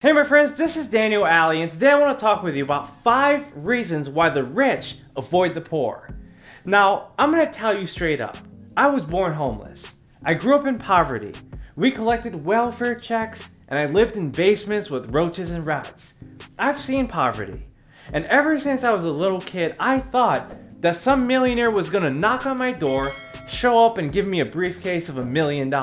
Hey my friends, this is Daniel Alley, and today I want to talk with you about 5 reasons why the rich avoid the poor. Now, I'm going to tell you straight up, I was born homeless. I grew up in poverty. We collected welfare checks, and I lived in basements with roaches and rats. I've seen poverty, and ever since I was a little kid, I thought that some millionaire was going to knock on my door, show up and give me a briefcase of $1 million.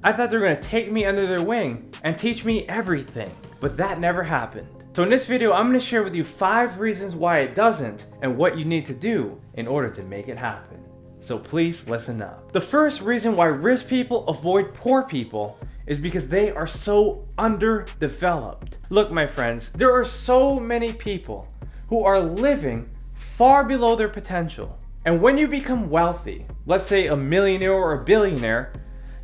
I thought they were going to take me under their wing and teach me everything, but that never happened. So in this video, I'm going to share with you 5 reasons why it doesn't and what you need to do in order to make it happen. So please listen up. The first reason why rich people avoid poor people is because they are so underdeveloped. Look, my friends, there are so many people who are living far below their potential. And when you become wealthy, let's say a millionaire or a billionaire,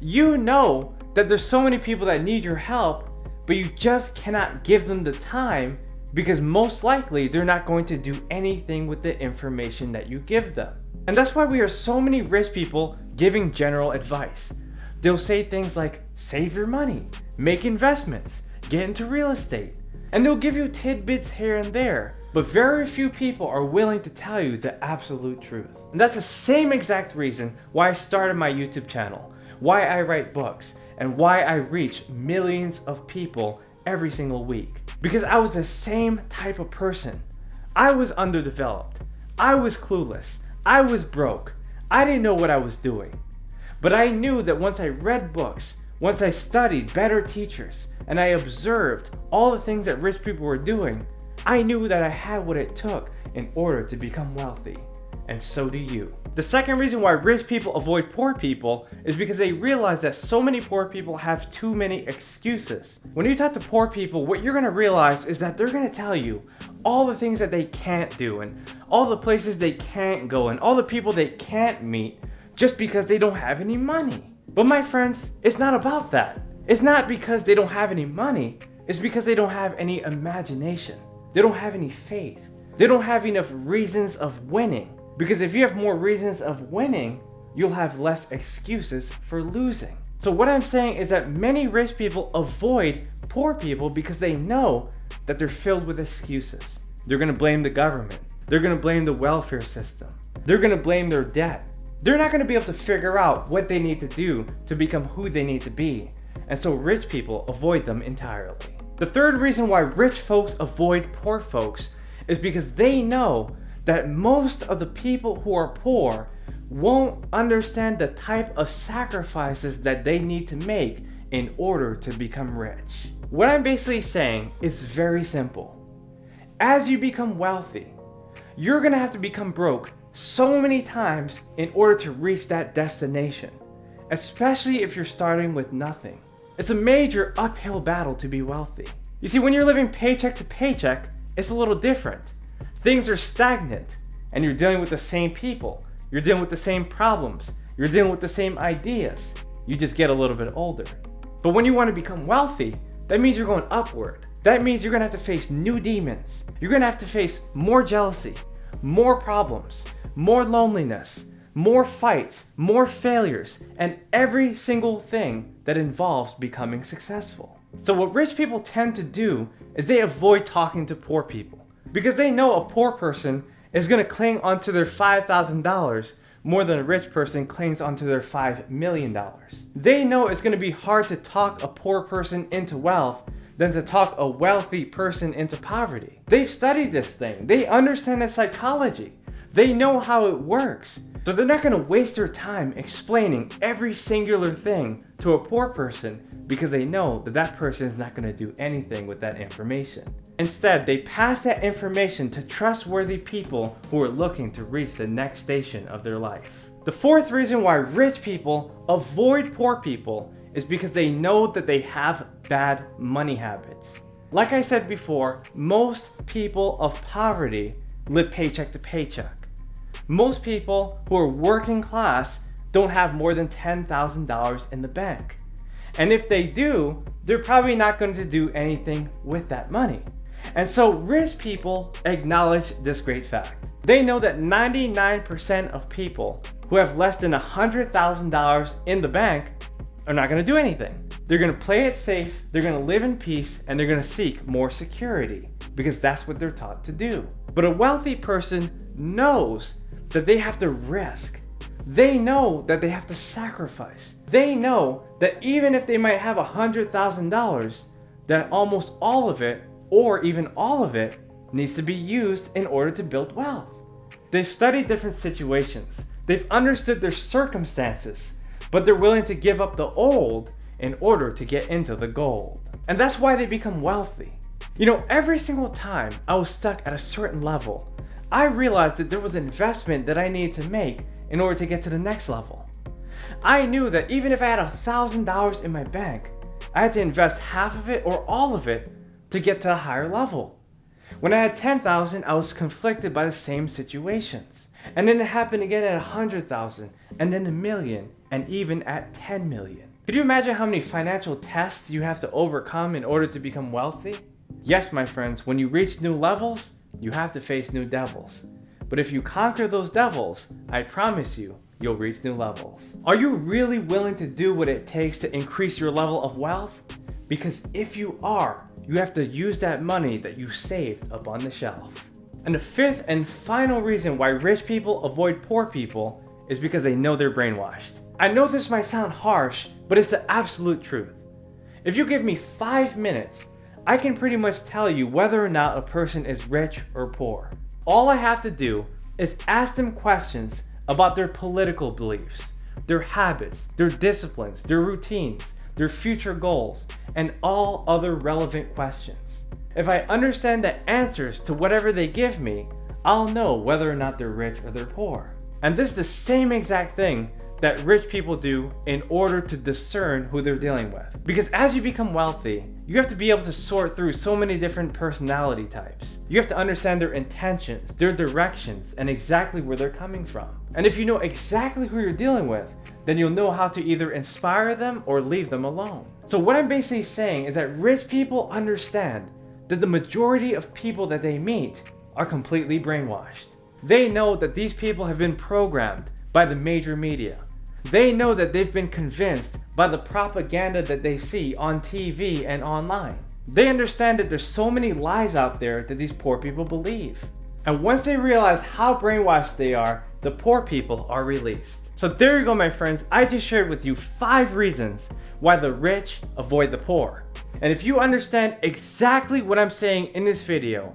you know that there's so many people that need your help, but you just cannot give them the time because most likely they're not going to do anything with the information that you give them. And that's why we are so many rich people giving general advice. They'll say things like, save your money, make investments, get into real estate. And they'll give you tidbits here and there, but very few people are willing to tell you the absolute truth. And that's the same exact reason why I started my YouTube channel, why I write books, and why I reach millions of people every single week. Because I was the same type of person. I was underdeveloped. I was clueless. I was broke. I didn't know what I was doing. But I knew that once I read books, once I studied better teachers, and I observed all the things that rich people were doing, I knew that I had what it took in order to become wealthy. And so do you. The second reason why rich people avoid poor people is because they realize that so many poor people have too many excuses. When you talk to poor people, what you're gonna realize is that they're gonna tell you all the things that they can't do and all the places they can't go and all the people they can't meet just because they don't have any money. But my friends, it's not about that. It's not because they don't have any money, it's because they don't have any imagination. They don't have any faith. They don't have enough reasons of winning. Because if you have more reasons of winning, you'll have less excuses for losing. So what I'm saying is that many rich people avoid poor people because they know that they're filled with excuses. They're gonna blame the government. They're gonna blame the welfare system. They're gonna blame their debt. They're not gonna be able to figure out what they need to do to become who they need to be. And so rich people avoid them entirely. The third reason why rich folks avoid poor folks is because they know that most of the people who are poor won't understand the type of sacrifices that they need to make in order to become rich. What I'm basically saying is very simple. As you become wealthy, you're gonna have to become broke so many times in order to reach that destination, especially if you're starting with nothing. It's a major uphill battle to be wealthy. You see, when you're living paycheck to paycheck, it's a little different. Things are stagnant, and you're dealing with the same people. You're dealing with the same problems. You're dealing with the same ideas. You just get a little bit older. But when you want to become wealthy, that means you're going upward. That means you're gonna have to face new demons. You're gonna have to face more jealousy, more problems, more loneliness, more fights, more failures, and every single thing that involves becoming successful. So what rich people tend to do is they avoid talking to poor people because they know a poor person is going to cling onto their $5,000 more than a rich person clings onto their $5 million. They know it's going to be hard to talk a poor person into wealth than to talk a wealthy person into poverty. They've studied this thing. They understand the psychology. They know how it works. So they're not going to waste their time explaining every singular thing to a poor person because they know that that person is not going to do anything with that information. Instead, they pass that information to trustworthy people who are looking to reach the next station of their life. The fourth reason why rich people avoid poor people is because they know that they have bad money habits. Like I said before, most people of poverty live paycheck to paycheck. Most people who are working class don't have more than $10,000 in the bank. And if they do, they're probably not going to do anything with that money. And so rich people acknowledge this great fact. They know that 99% of people who have less than $100,000 in the bank are not going to do anything. They're gonna play it safe, they're gonna live in peace, and they're gonna seek more security because that's what they're taught to do. But a wealthy person knows that they have to risk. They know that they have to sacrifice. They know that even if they might have $100,000, that almost all of it, or even all of it, needs to be used in order to build wealth. They've studied different situations. They've understood their circumstances, but they're willing to give up the old in order to get into the gold. And that's why they become wealthy. You know, every single time I was stuck at a certain level, I realized that there was an investment that I needed to make in order to get to the next level. I knew that even if I had $1,000 in my bank, I had to invest half of it or all of it to get to a higher level. When I had 10,000, I was conflicted by the same situations. And then it happened again at 100,000, and then 1,000,000, and even at 10 million. Could you imagine how many financial tests you have to overcome in order to become wealthy? Yes, my friends, when you reach new levels, you have to face new devils. But if you conquer those devils, I promise you, you'll reach new levels. Are you really willing to do what it takes to increase your level of wealth? Because if you are, you have to use that money that you saved up on the shelf. And the fifth and final reason why rich people avoid poor people is because they know they're brainwashed. I know this might sound harsh, but it's the absolute truth. If you give me 5 minutes, I can pretty much tell you whether or not a person is rich or poor. All I have to do is ask them questions about their political beliefs, their habits, their disciplines, their routines, their future goals, and all other relevant questions. If I understand the answers to whatever they give me, I'll know whether or not they're rich or they're poor. And this is the same exact thing that rich people do in order to discern who they're dealing with. Because as you become wealthy, you have to be able to sort through so many different personality types. You have to understand their intentions, their directions, and exactly where they're coming from. And if you know exactly who you're dealing with, then you'll know how to either inspire them or leave them alone. So what I'm basically saying is that rich people understand that the majority of people that they meet are completely brainwashed. They know that these people have been programmed by the major media. They know that they've been convinced by the propaganda that they see on TV and online. They understand that there's so many lies out there that these poor people believe. And once they realize how brainwashed they are, the poor people are released. So there you go, my friends. I just shared with you 5 reasons why the rich avoid the poor. And if you understand exactly what I'm saying in this video,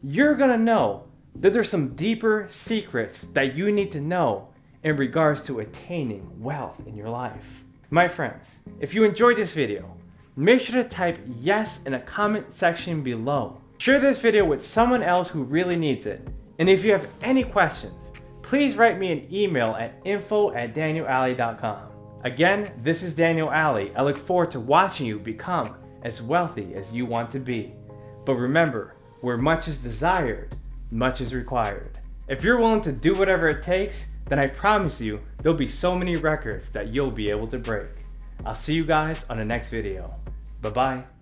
you're gonna know that there's some deeper secrets that you need to know in regards to attaining wealth in your life. My friends, if you enjoyed this video, make sure to type yes in a comment section below. Share this video with someone else who really needs it. And if you have any questions, please write me an email at info@danielalley.com. Again, this is Daniel Alley. I look forward to watching you become as wealthy as you want to be. But remember, where much is desired, much is required. If you're willing to do whatever it takes, then I promise you there'll be so many records that you'll be able to break. I'll see you guys on the next video. Bye-bye.